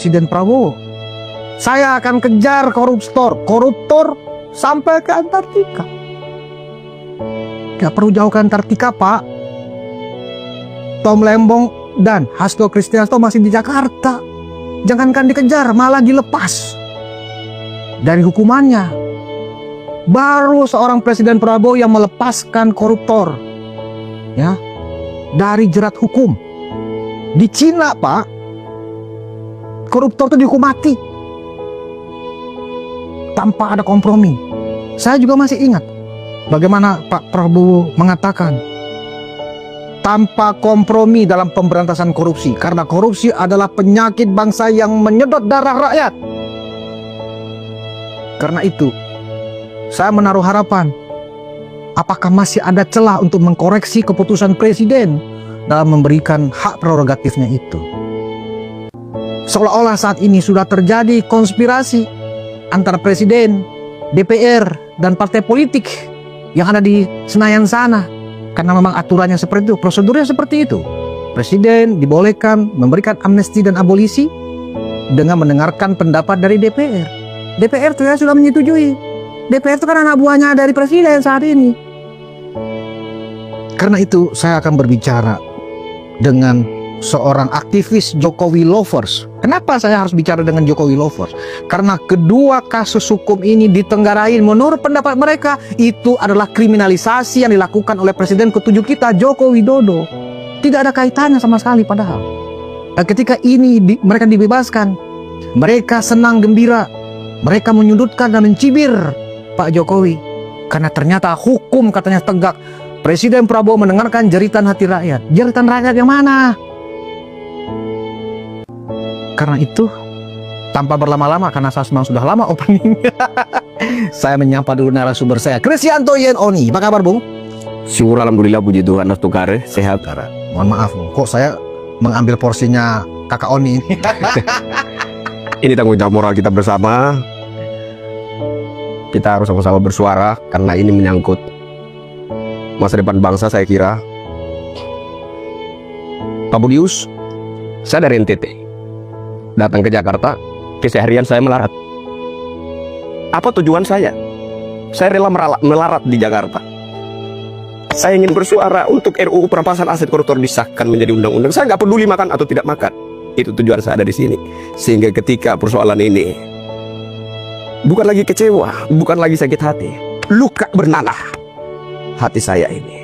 Presiden Prabowo. Saya akan kejar koruptor sampai ke Antartika. Gak perlu jauh ke Antartika, Pak. Tom Lembong dan Hasto Kristianto masih di Jakarta. Jangankan dikejar, malah dilepas dari hukumannya. Baru seorang Presiden Prabowo yang melepaskan koruptor, ya, dari jerat hukum. Di Cina, Pak, koruptor itu dihukum mati tanpa ada kompromi. Saya juga masih ingat bagaimana Pak Prabowo mengatakan tanpa kompromi dalam pemberantasan korupsi, karena korupsi adalah penyakit bangsa yang menyedot darah rakyat. Karena itu, saya menaruh harapan, apakah masih ada celah untuk mengkoreksi keputusan Presiden dalam memberikan hak prerogatifnya itu. Seolah-olah saat ini sudah terjadi konspirasi antara Presiden, DPR, dan partai politik yang ada di Senayan sana. Karena memang aturannya seperti itu, prosedurnya seperti itu. Presiden dibolehkan memberikan amnesti dan abolisi dengan mendengarkan pendapat dari DPR. DPR itu ya sudah menyetujui. DPR itu kan anak buahnya dari Presiden saat ini. Karena itu saya akan berbicara dengan seorang aktivis Jokowi lovers. Kenapa saya harus bicara dengan Jokowi lovers? Karena kedua kasus hukum ini ditenggarain menurut pendapat mereka itu adalah kriminalisasi yang dilakukan oleh Presiden ke-7 kita, Joko Widodo. Tidak ada kaitannya sama sekali padahal. Dan ketika ini mereka dibebaskan, mereka senang gembira. Mereka menyudutkan dan mencibir Pak Jokowi karena ternyata hukum katanya tegak. Presiden Prabowo mendengarkan jeritan hati rakyat. Jeritan rakyat yang mana? Karena itu, tanpa berlama-lama, karena saya memang sudah lama opening, saya menyapa dulu narasumber saya, Kristianto Yen Oni. Apa kabar, Bung? Syukur alhamdulillah, puji Tuhan, Tukare, sehat. Mohon maaf, Bung. Kok saya mengambil porsinya kakak Oni ini? Ini tanggung jawab moral kita bersama. Kita harus sama-sama bersuara karena ini menyangkut masa depan bangsa, saya kira. Pak Budius, saya dari NTT datang ke Jakarta, keseharian saya melarat. Apa tujuan saya? Saya rela melarat di Jakarta. Saya ingin bersuara untuk RUU perampasan aset koruptor disahkan menjadi undang-undang. Saya nggak peduli makan atau tidak makan. Itu tujuan saya ada di sini. Sehingga ketika persoalan ini bukan lagi kecewa, bukan lagi sakit hati, luka bernanah hati saya ini.